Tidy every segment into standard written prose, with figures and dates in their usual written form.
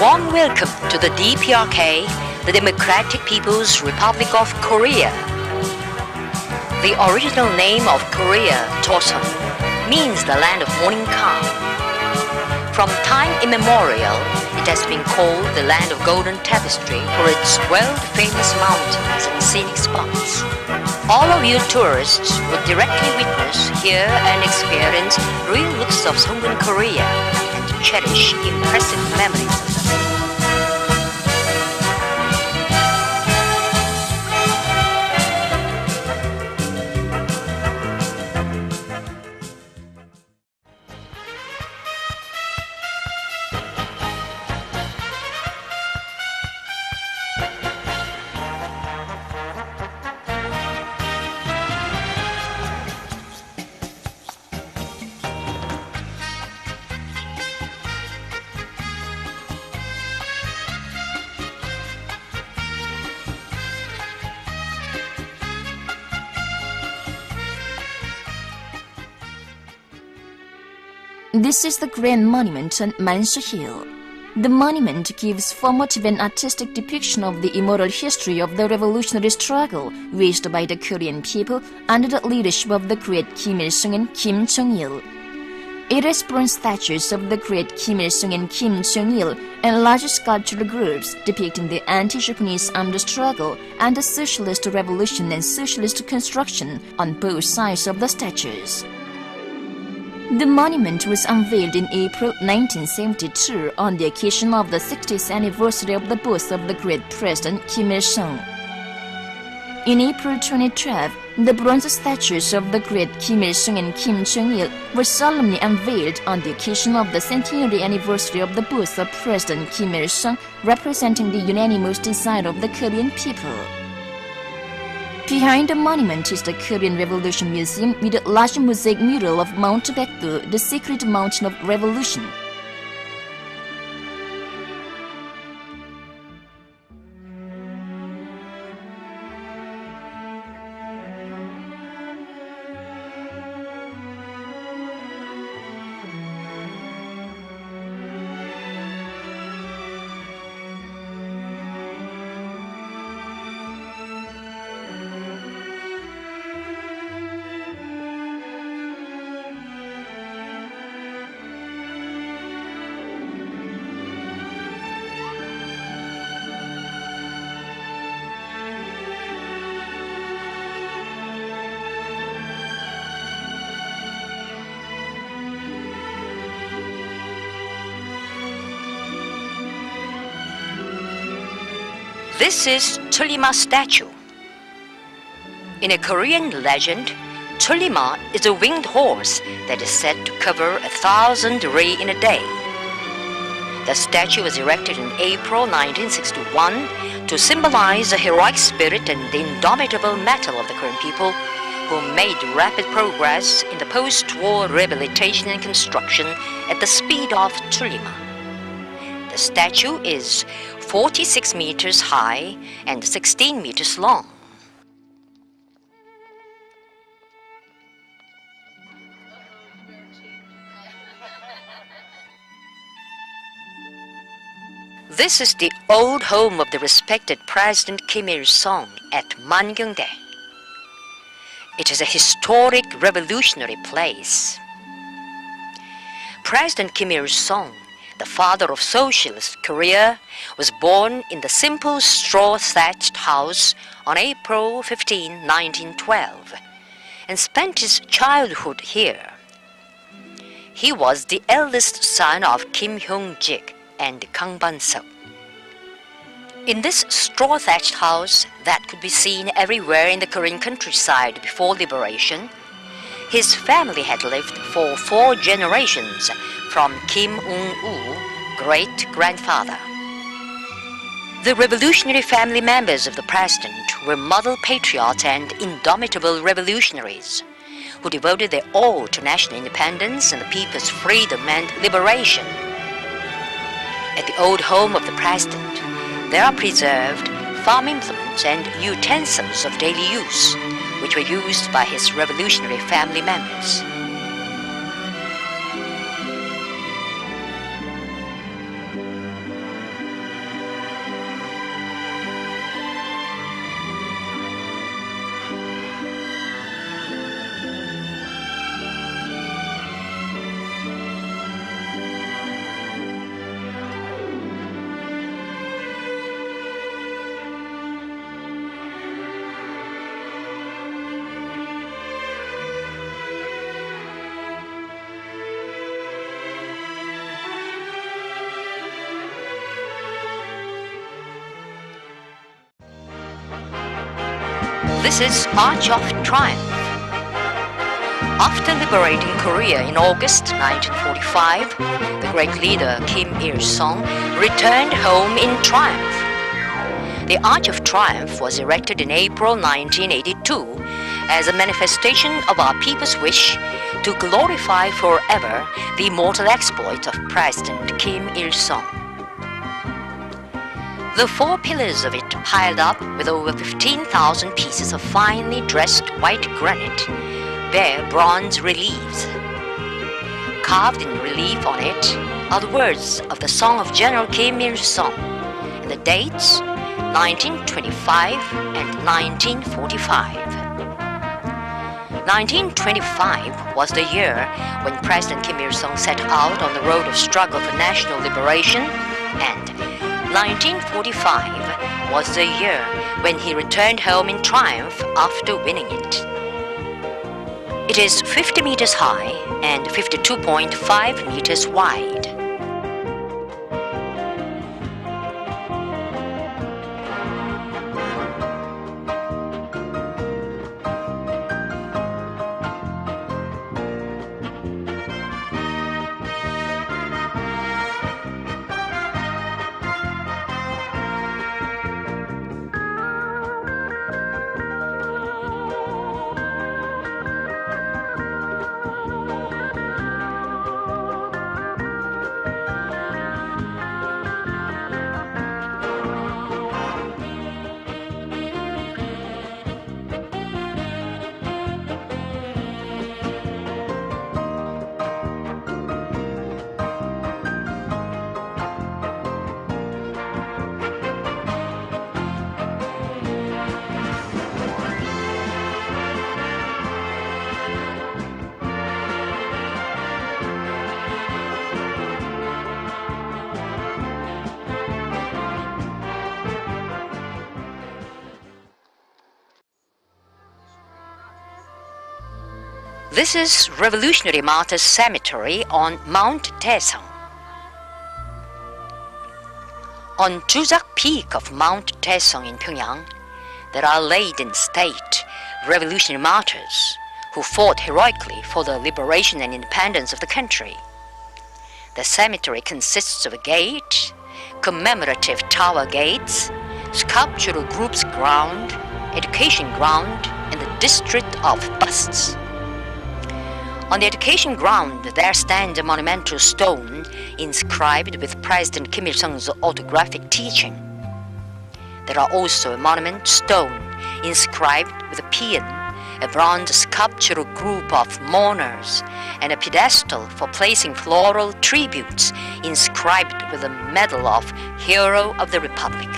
warm welcome to the DPRK, the Democratic People's Republic of Korea. The original name of Korea, Joseon, means the land of morning calm. From time immemorial, it has been called the land of golden tapestry for its world-famous mountains and scenic spots. All of you tourists would directly witness, hear and experience real looks of Songun Korea and cherish impressive memories of them. This is the Grand Monument on Mansu Hill. The monument gives formative and artistic depiction of the immortal history of the revolutionary struggle waged by the Korean people under the leadership of the great Kim Il-sung and Kim Jong-il. It has bronze statues of the great Kim Il-sung and Kim Jong-il and large sculptural groups depicting the anti-Japanese armed struggle and the socialist revolution and socialist construction on both sides of the statues. The monument was unveiled in April 1972 on the occasion of the 60th anniversary of the birth of the great President Kim Il-sung. In April 2012, the bronze statues of the great Kim Il-sung and Kim Jong-il were solemnly unveiled on the occasion of the centenary anniversary of the birth of President Kim Il-sung, representing the unanimous desire of the Korean people. Behind the monument is the Korean Revolution Museum with a large mosaic mural of Mount Baekdu, the secret mountain of revolution. This is Tulima statue. In a Korean legend, Tulima is a winged horse that is said to cover 1,000 ri in a day. The statue was erected in April 1961 to symbolize the heroic spirit and the indomitable mettle of the Korean people who made rapid progress in the post-war rehabilitation and construction at the speed of Tulima. The statue is 46 meters high and 16 meters long. This is the old home of the respected President Kim Il-sung at Mangyongdae. It is a historic revolutionary place. President Kim Il-sung, the father of socialist Korea, was born in the simple straw-thatched house on April 15, 1912, and spent his childhood here. He was the eldest son of Kim Hyung-jik and Kang Ban-seok. In this straw-thatched house that could be seen everywhere in the Korean countryside before liberation, his family had lived for 4 generations from Kim Ung-woo, great-grandfather. The revolutionary family members of the president were model patriots and indomitable revolutionaries who devoted their all to national independence and the people's freedom and liberation. At the old home of the president, there are preserved farm implements and utensils of daily use, which were used by his revolutionary family members. This is March of Triumph. After liberating Korea in August 1945, the great leader Kim Il-sung returned home in triumph. The Arch of Triumph was erected in April 1982 as a manifestation of our people's wish to glorify forever the immortal exploits of President Kim Il-sung. The four pillars of it piled up with over 15,000 pieces of finely dressed white granite bear bronze reliefs. Carved in relief on it are the words of the song of General Kim Il-sung and the dates 1925 and 1945. 1925 was the year when President Kim Il-sung set out on the road of struggle for national liberation, and 1945 was the year when he returned home in triumph after winning it. It is 50 meters high and 52.5 meters wide. This is Revolutionary Martyrs Cemetery on Mount Taesong. On Chusak Peak of Mount Taesong in Pyongyang, there are laid in state revolutionary martyrs who fought heroically for the liberation and independence of the country. The cemetery consists of a gate, commemorative tower gates, sculptural groups ground, education ground, and the district of busts. On the education ground, there stands a monumental stone inscribed with President Kim Il-sung's autographic teaching. There are also a monument stone inscribed with a paean, a bronze sculptural group of mourners, and a pedestal for placing floral tributes inscribed with a medal of Hero of the Republic.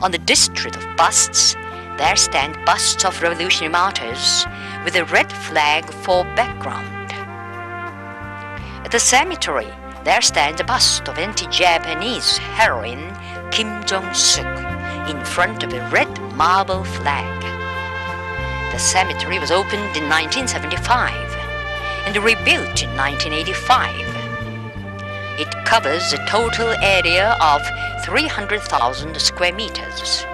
On the district of busts, there stand busts of revolutionary martyrs with a red flag for background. At the cemetery, there stands a bust of anti-Japanese heroine Kim Jong-suk in front of a red marble flag. The cemetery was opened in 1975 and rebuilt in 1985. It covers a total area of 300,000 square meters.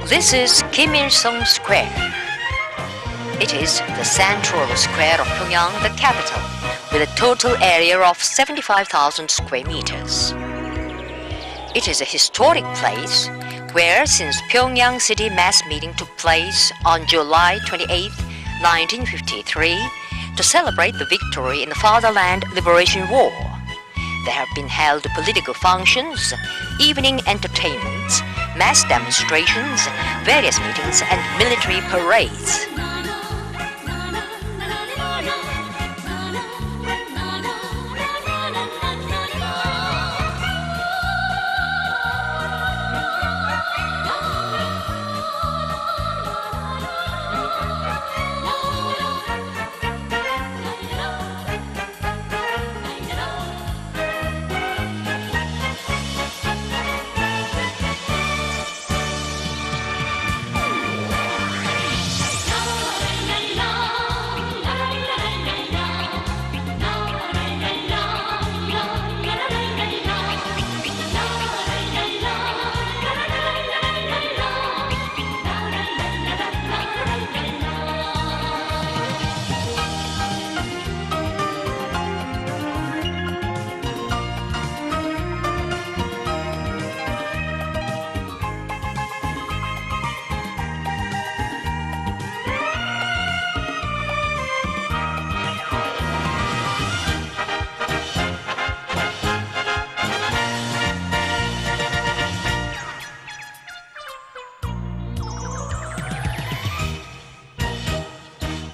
This is Kim Il-sung Square. It is the central square of Pyongyang, the capital, with a total area of 75,000 square meters. It is a historic place where, since Pyongyang City mass meeting took place on July 28, 1953, to celebrate the victory in the Fatherland Liberation War, there have been held political functions, evening entertainments, mass demonstrations, various meetings, and military parades.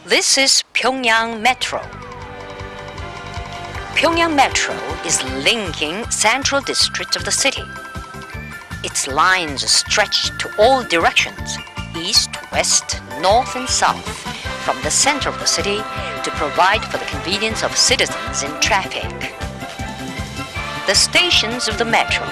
This is Pyongyang Metro. Pyongyang Metro is linking central districts of the city. Its lines stretch to all directions, east, west, north and south, from the center of the city to provide for the convenience of citizens in traffic. The stations of the metro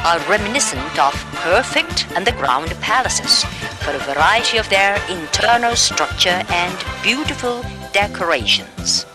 are reminiscent of perfect underground palaces for a variety of their internal structure and beautiful decorations.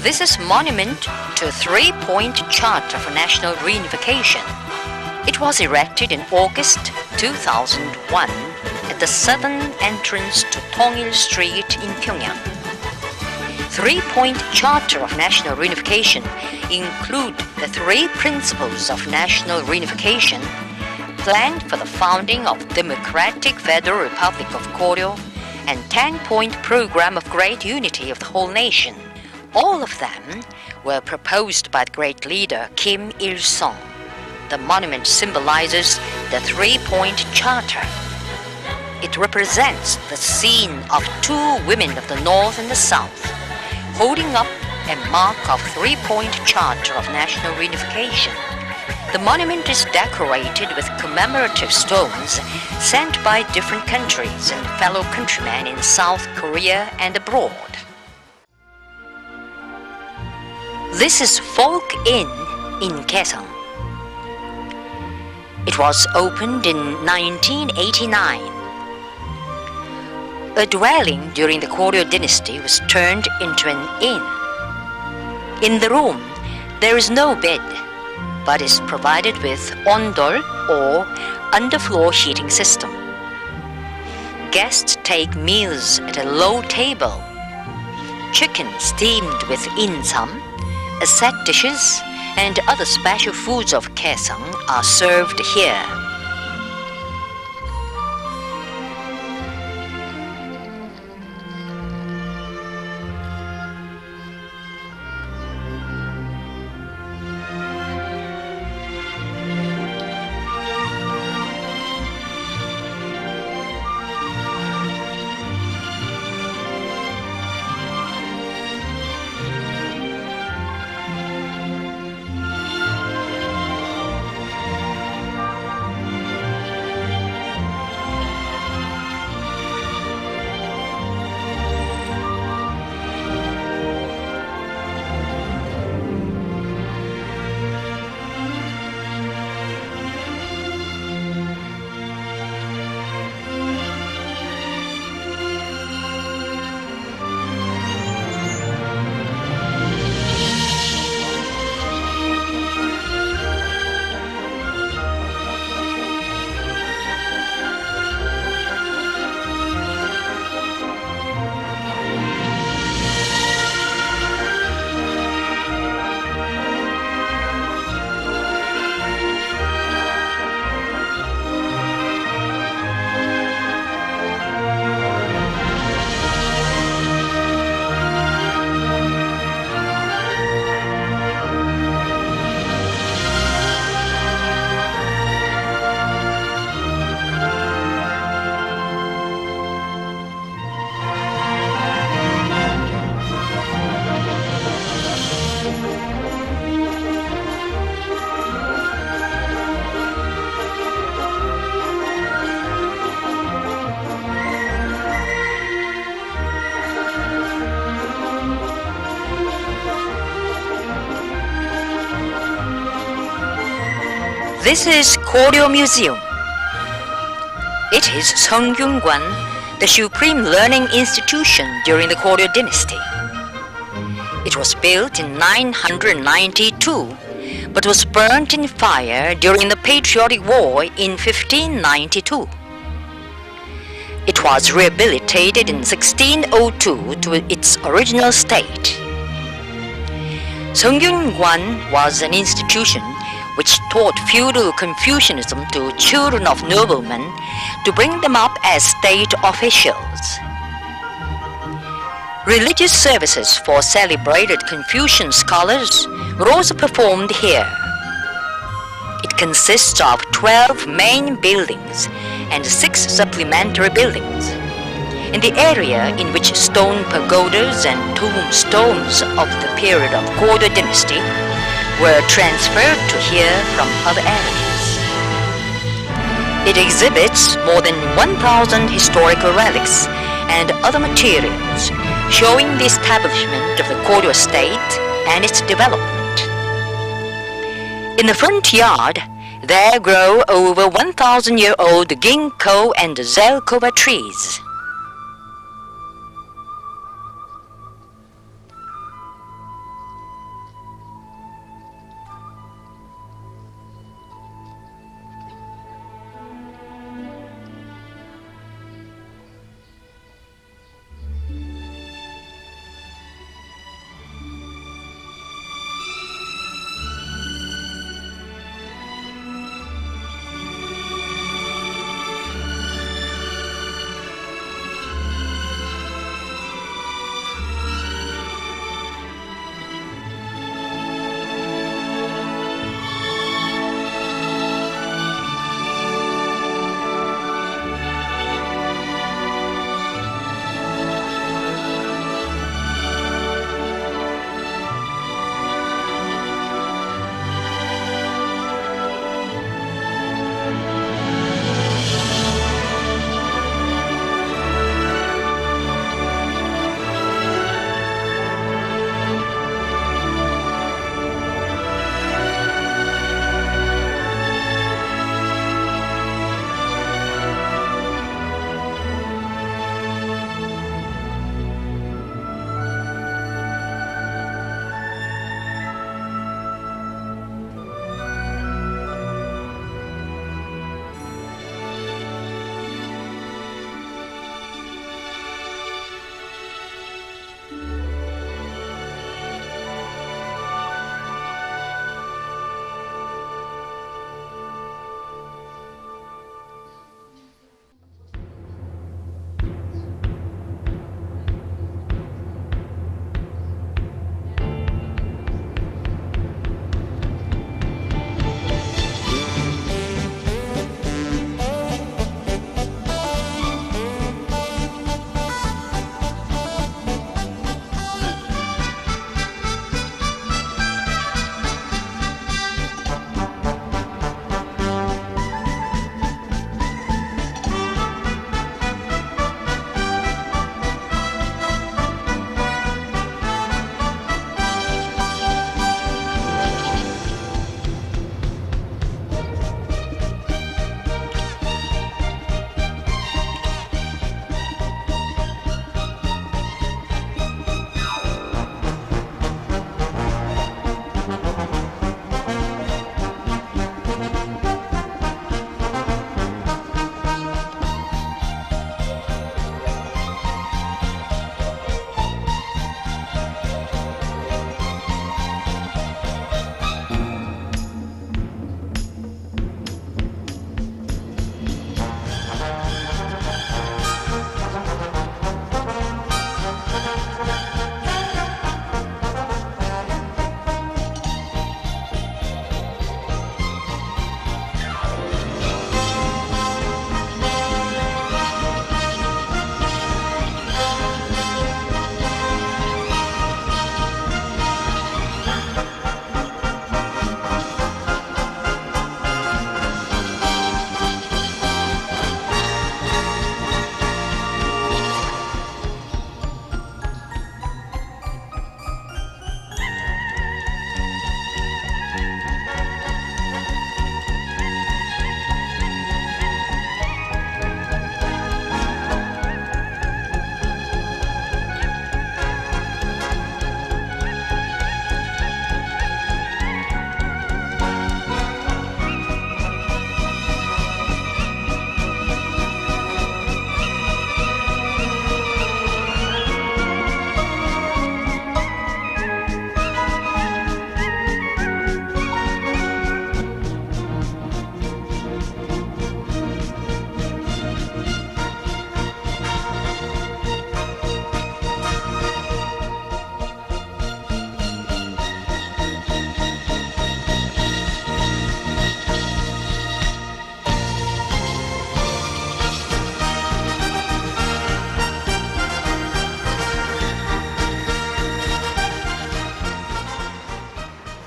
This is monument to Three-Point Charter for National Reunification. It was erected in August 2001 at the southern entrance to Tongil Street in Pyongyang. Three-Point Charter of National Reunification include the three principles of national reunification: plan for the founding of Democratic Federal Republic of Koryo, and 10-point program of great unity of the whole nation. All of them were proposed by the great leader Kim Il-sung. The monument symbolizes the 3-point charter. It represents the scene of two women of the North and the South, holding up a mark of 3-point charter of national reunification. The monument is decorated with commemorative stones sent by different countries and fellow countrymen in South Korea and abroad. This is Folk Inn in Kaesong. It was opened in 1989. A dwelling during the Koryo dynasty was turned into an inn. In the room, there is no bed, but is provided with ondol or underfloor heating system. Guests take meals at a low table. Chicken steamed with insam, set dishes, and other special foods of Kaesong are served here. This is Koryo Museum. It is Seongyungwan, the supreme learning institution during the Koryo dynasty. It was built in 992, but was burnt in fire during the Patriotic War in 1592. It was rehabilitated in 1602 to its original state. Seongyungwan was an institution which taught feudal Confucianism to children of noblemen to bring them up as state officials. Religious services for celebrated Confucian scholars were also performed here. It consists of 12 main buildings and 6 supplementary buildings. In the area in which stone pagodas and tombstones of the period of Koryo dynasty were transferred to here from other areas. It exhibits more than 1,000 historical relics and other materials showing the establishment of the Koryo state and its development. In the front yard, there grow over 1,000-year-old ginkgo and zelkova trees.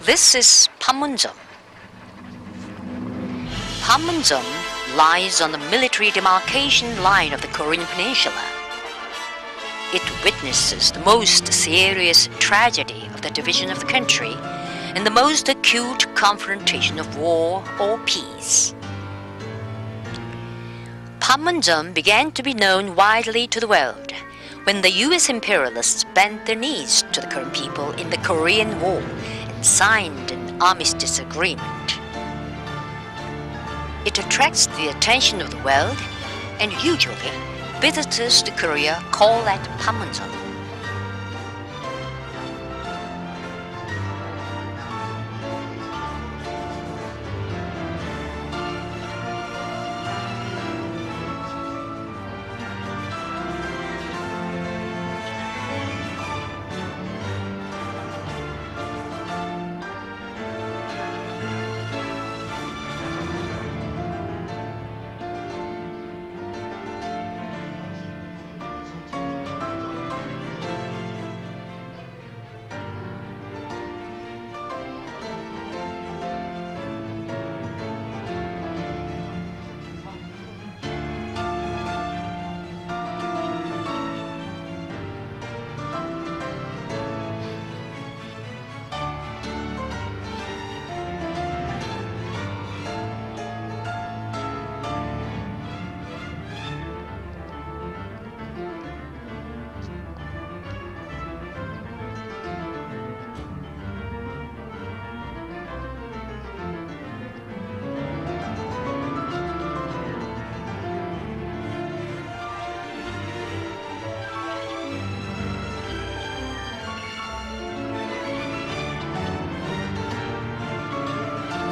This is Panmunjom. Panmunjom lies on the military demarcation line of the Korean Peninsula. It witnesses the most serious tragedy of the division of the country and the most acute confrontation of war or peace. Panmunjom began to be known widely to the world when the U.S. imperialists bent their knees to the Korean people in the Korean War and signed an armistice agreement. It attracts the attention of the world, and usually visitors to Korea call at Panmunjom.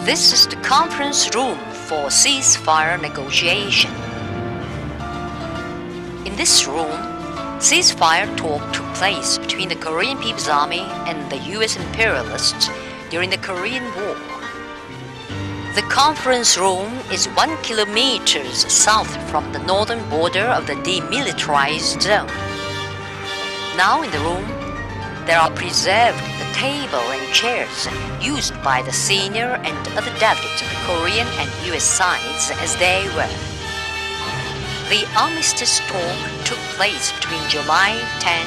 This is the conference room for ceasefire negotiation. In this room, ceasefire talk took place between the Korean People's Army and the U.S. imperialists during the Korean War. The conference room is 1 kilometer south from the northern border of the demilitarized zone. Now in the room, there are preserved the table and chairs used by the senior and other delegates of the Korean and U.S. sides as they were. The armistice talk took place between July 10,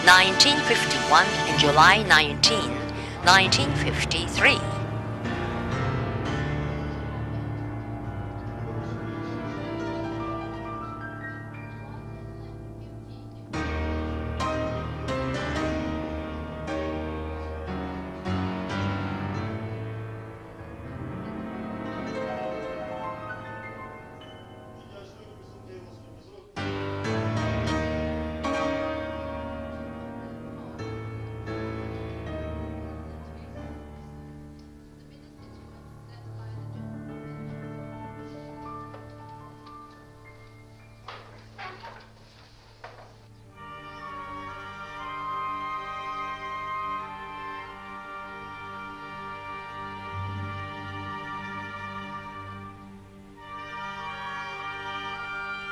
1951 and July 19, 1953.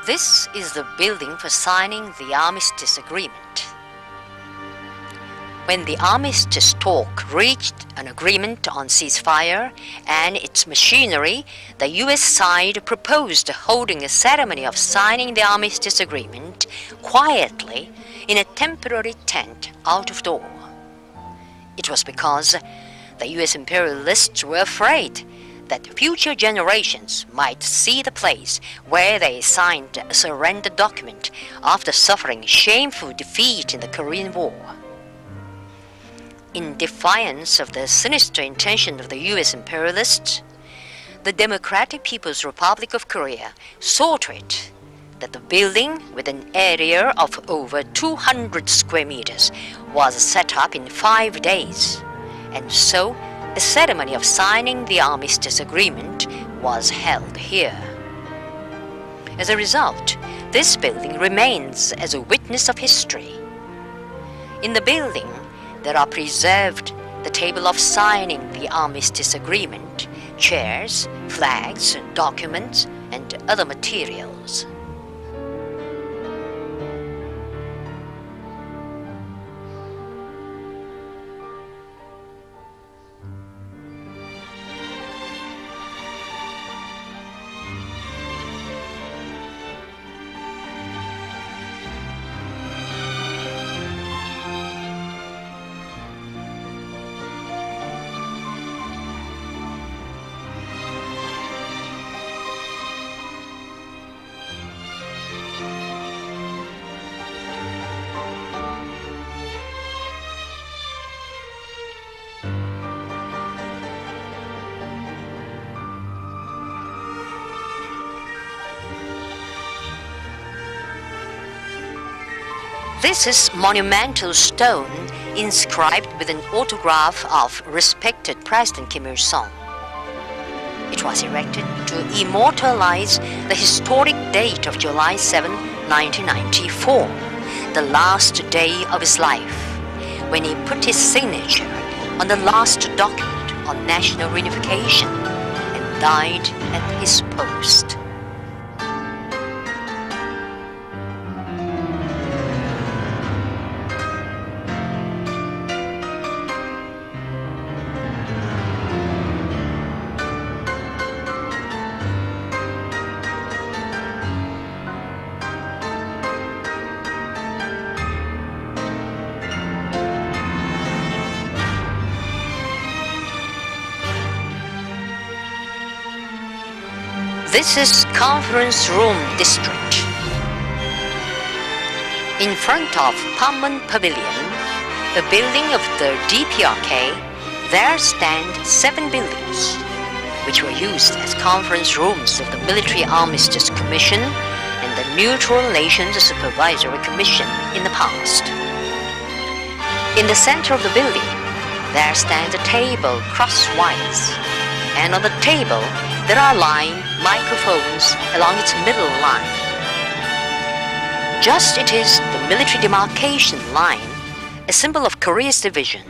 This is the building for signing the armistice agreement. When the armistice talk reached an agreement on ceasefire and its machinery, the U.S. side proposed holding a ceremony of signing the armistice agreement quietly in a temporary tent out of door. It was because the U.S. imperialists were afraid that future generations might see the place where they signed a surrender document after suffering shameful defeat in the Korean War. In defiance of the sinister intention of the U.S. imperialists, the Democratic People's Republic of Korea saw to it that the building, with an area of over 200 square meters, was set up in 5 days, and so a ceremony of signing the armistice agreement was held here. As a result, this building remains as a witness of history. In the building, there are preserved the table of signing the armistice agreement, chairs, flags, documents, and other materials. This is monumental stone inscribed with an autograph of respected President Kim Il-sung. It was erected to immortalize the historic date of July 7, 1994, the last day of his life, when he put his signature on the last document on national reunification and died at his post. This is Conference Room District. In front of Panmun Pavilion, a building of the DPRK, there stand 7 buildings, which were used as conference rooms of the Military Armistice Commission and the Neutral Nations Supervisory Commission in the past. In the center of the building, there stands a table crosswise, and on the table there are lined microphones along its middle line. Just it is the military demarcation line, a symbol of Korea's division.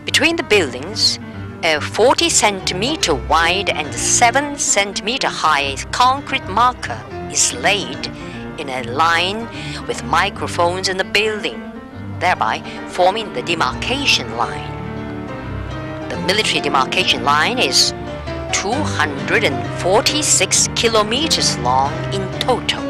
Between the buildings, a 40 centimeter wide and 7 centimeter high concrete marker is laid in a line with microphones in the building, thereby forming the demarcation line. The military demarcation line is 246 kilometers long in total.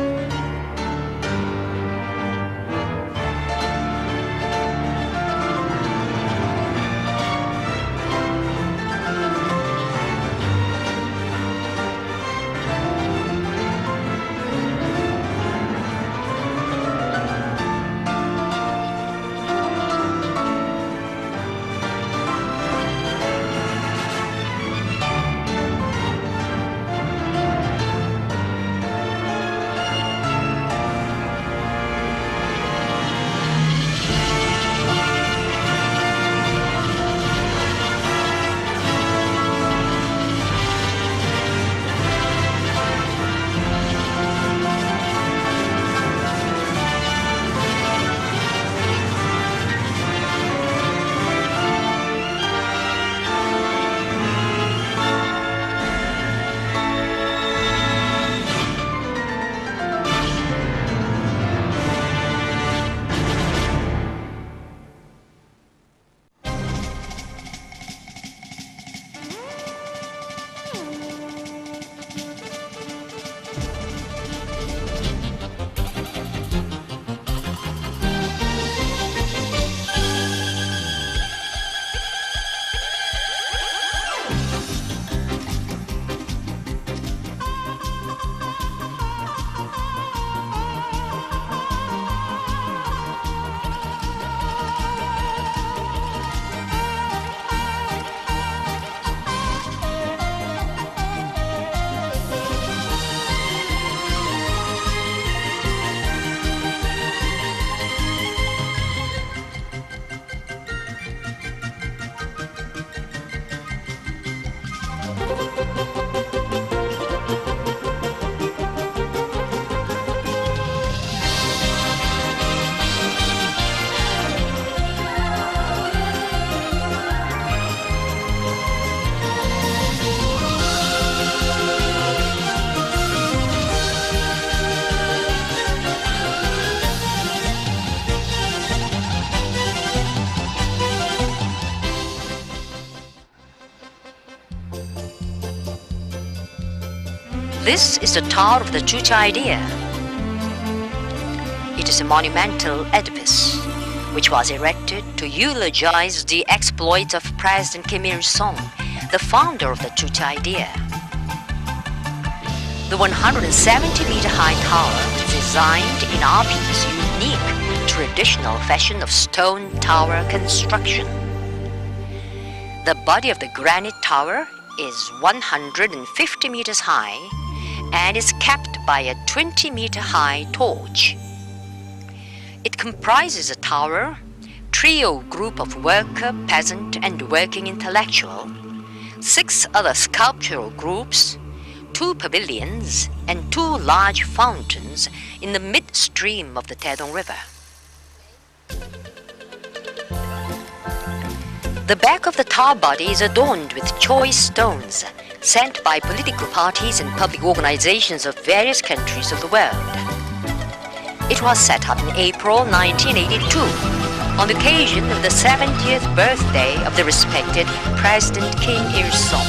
This is the Tower of the Chucha Idea. It is a monumental edifice which was erected to eulogize the exploits of President Kim Il-sung, the founder of the Chucha Idea. The 170-meter high tower is designed in RP's unique traditional fashion of stone tower construction. The body of the granite tower is 150 meters high and is capped by a 20-meter high torch. It comprises a tower, trio group of worker, peasant, and working intellectual, 6 other sculptural groups, 2 pavilions, and 2 large fountains in the midstream of the Taedong River. The back of the tar body is adorned with choice stones sent by political parties and public organizations of various countries of the world. It was set up in April 1982 on the occasion of the 70th birthday of the respected President Kim Il-sung.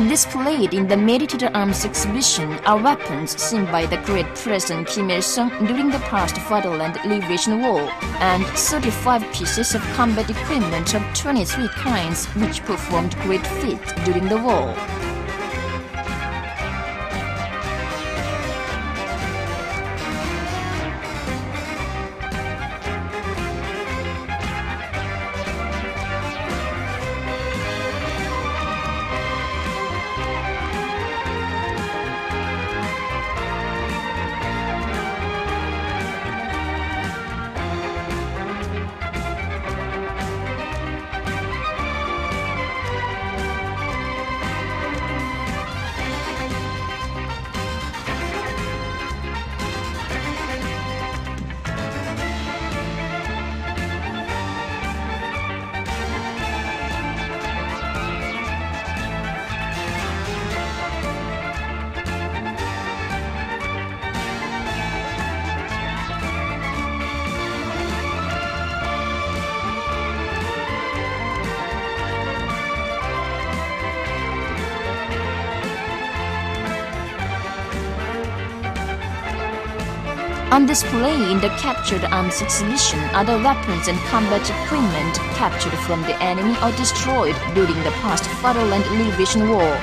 Displayed in the Military Arms Exhibition are weapons seen by the great President Kim Il-sung during the past Fatherland Liberation War, and 35 pieces of combat equipment of 23 kinds which performed great feats during the war. On display in the captured arms exhibition are the weapons and combat equipment captured from the enemy or destroyed during the past Fatherland Liberation War.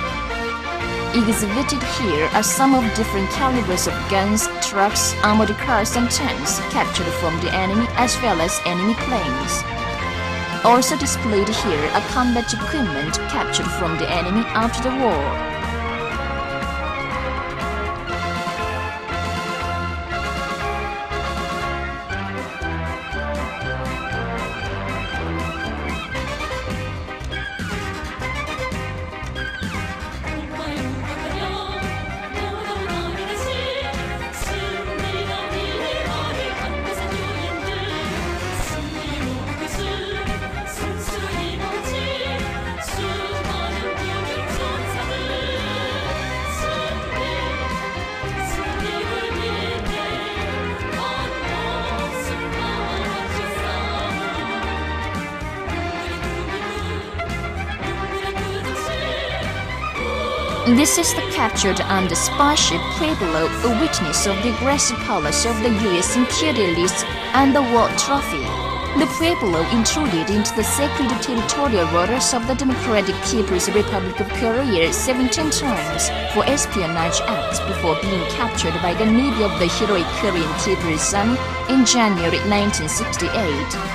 Exhibited here are some of different calibers of guns, trucks, armored cars and tanks captured from the enemy as well as enemy planes. Also displayed here are combat equipment captured from the enemy after the war. This is the captured under spyship Pueblo, a witness of the aggressive policy of the U.S. imperialists and the war trophy. The Pueblo intruded into the sacred territorial waters of the Democratic People's Republic of Korea 17 times for espionage acts before being captured by the Navy of the heroic Korean People's Army in January 1968.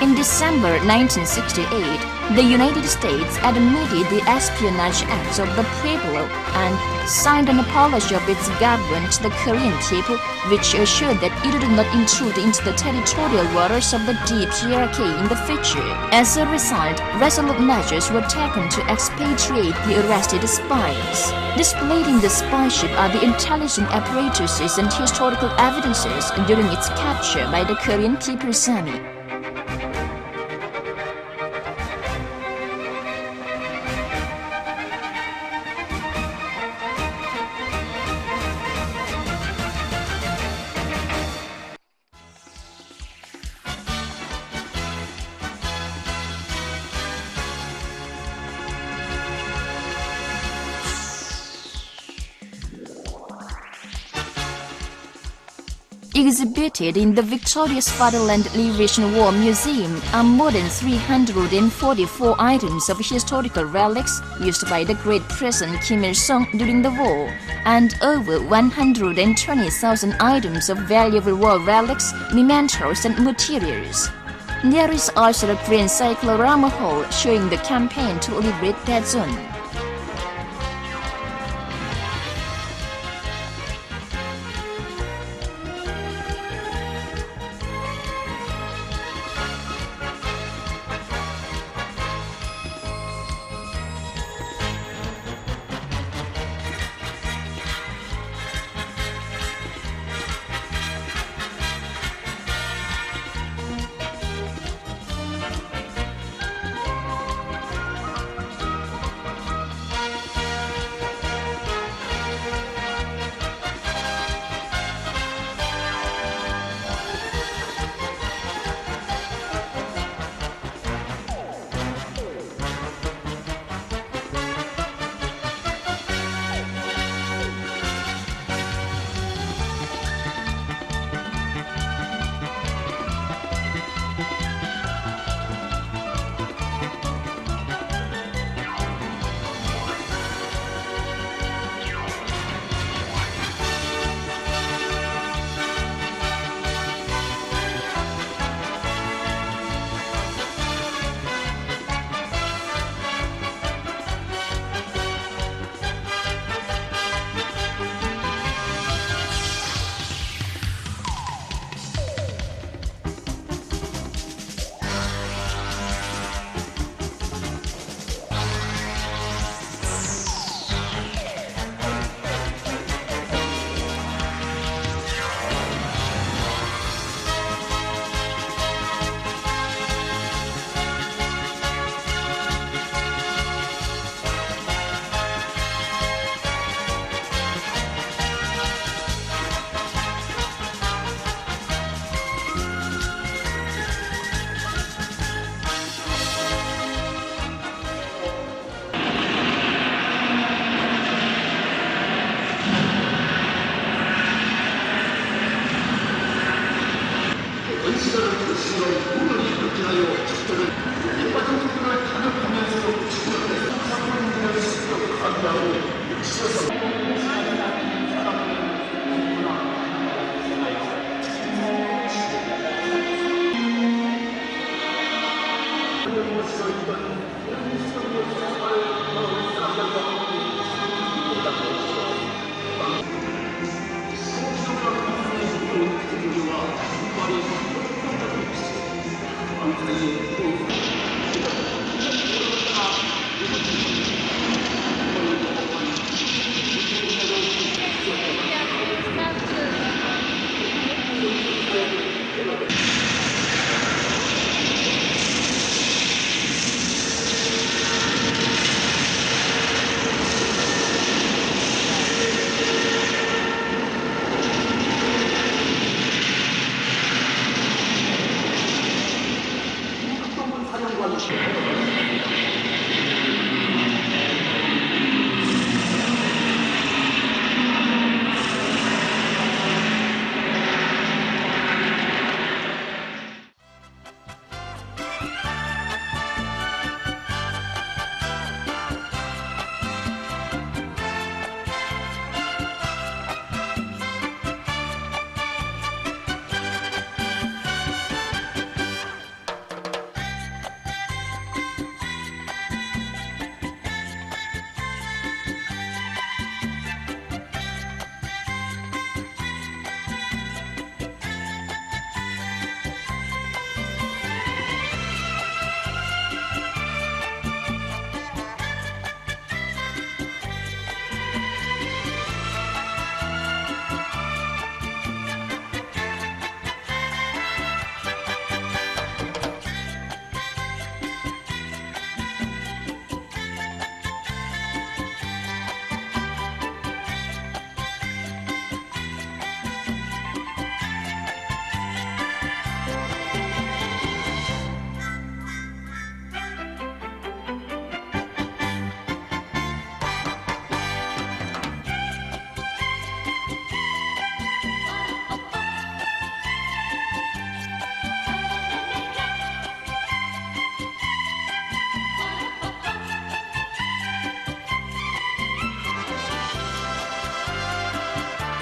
In December 1968, the United States admitted the espionage acts of the Pueblo and signed an apology of its government to the Korean people, which assured that it would not intrude into the territorial waters of the DPRK in the future. As a result, resolute measures were taken to expatriate the arrested spies. Displayed in the spy ship are the intelligence apparatuses and historical evidences during its capture by the Korean People's Army. Exhibited in the Victorious Fatherland Liberation War Museum are more than 344 items of historical relics used by the great President Kim Il-sung during the war, and over 120,000 items of valuable war relics, mementos and materials. There is also a grand cyclorama hall showing the campaign to liberate that zone.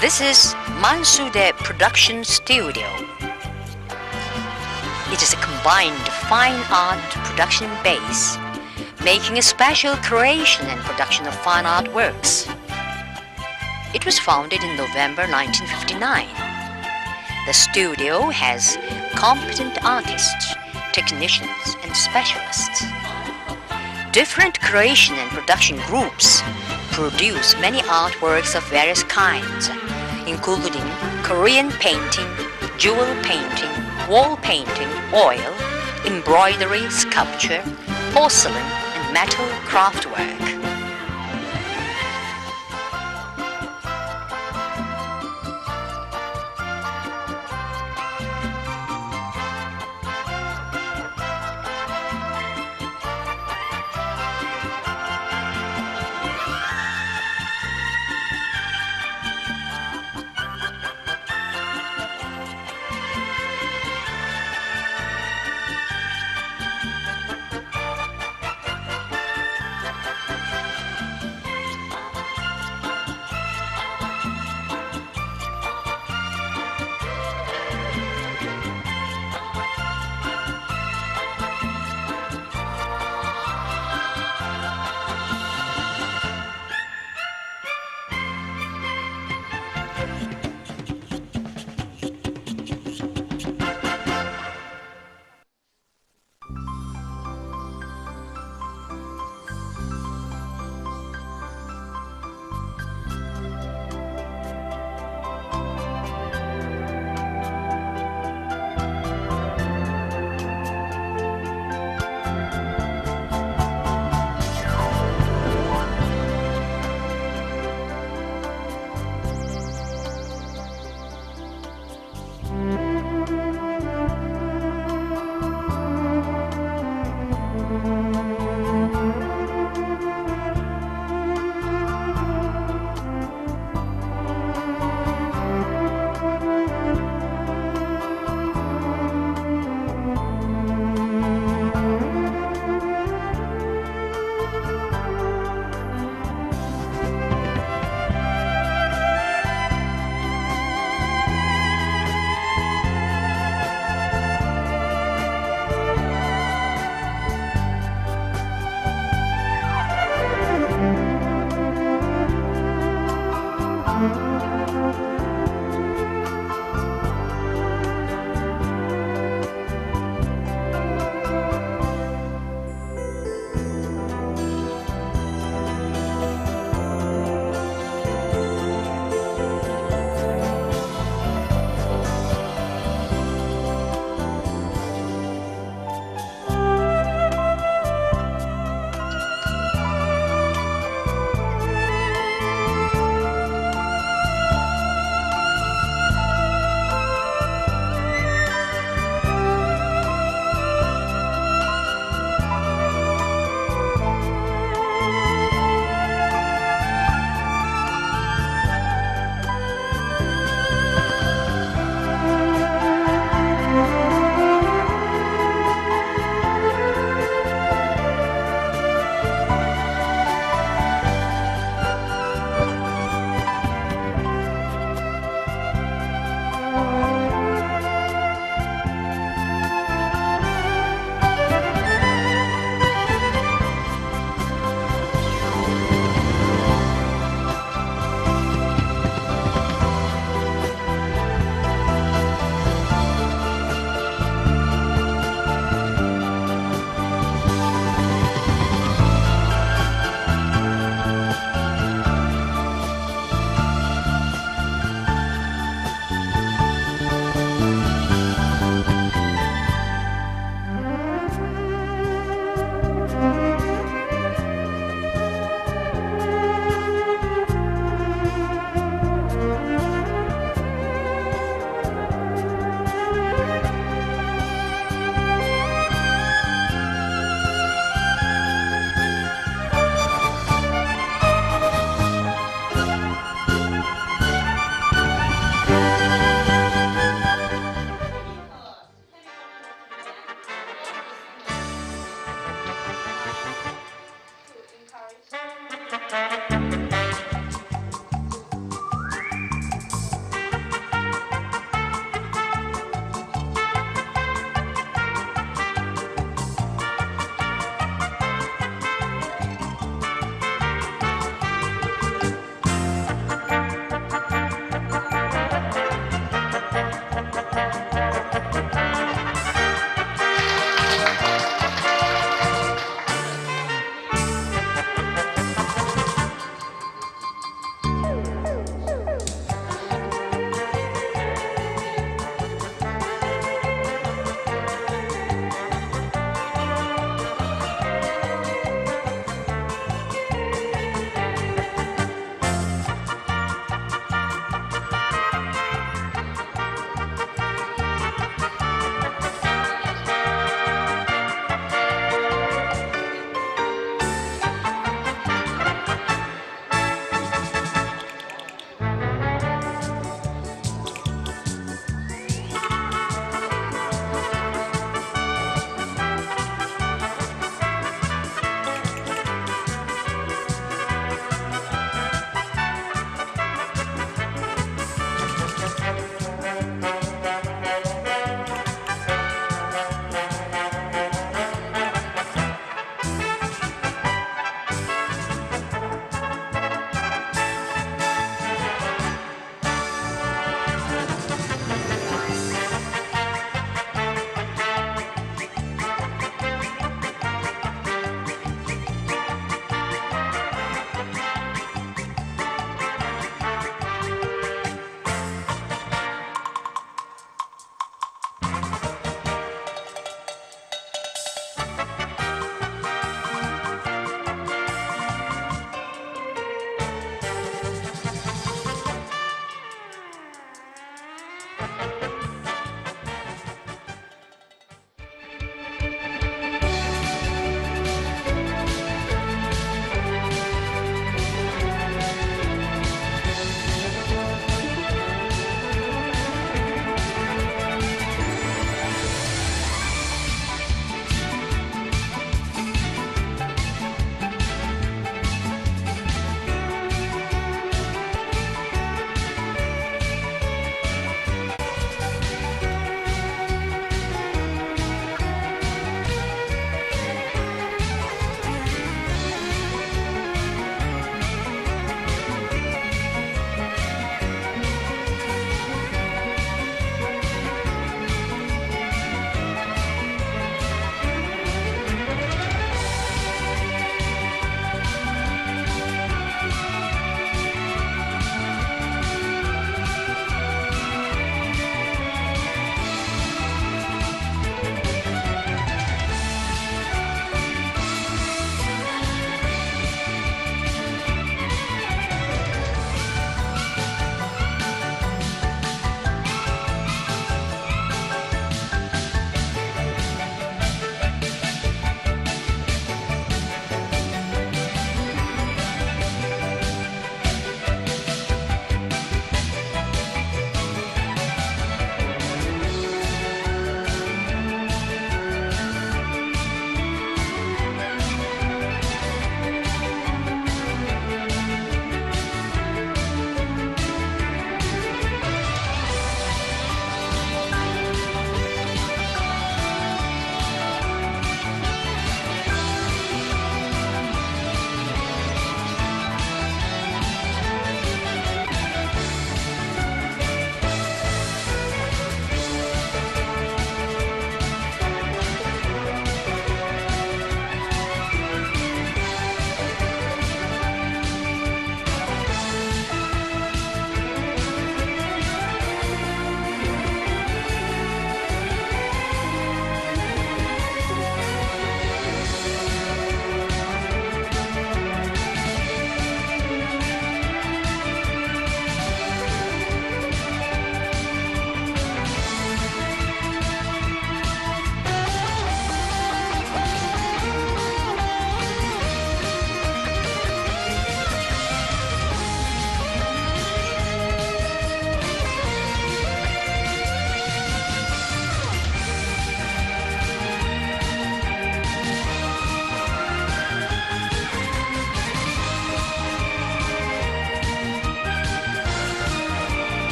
This is Mansudae Production Studio. It is a combined fine art production base, making a special creation and production of fine art works. It was founded in November 1959. The studio has competent artists, technicians, and specialists. Different creation and production groups produce many artworks of various kinds, including Korean painting, jewel painting, wall painting, oil, embroidery, sculpture, porcelain, and metal craftwork.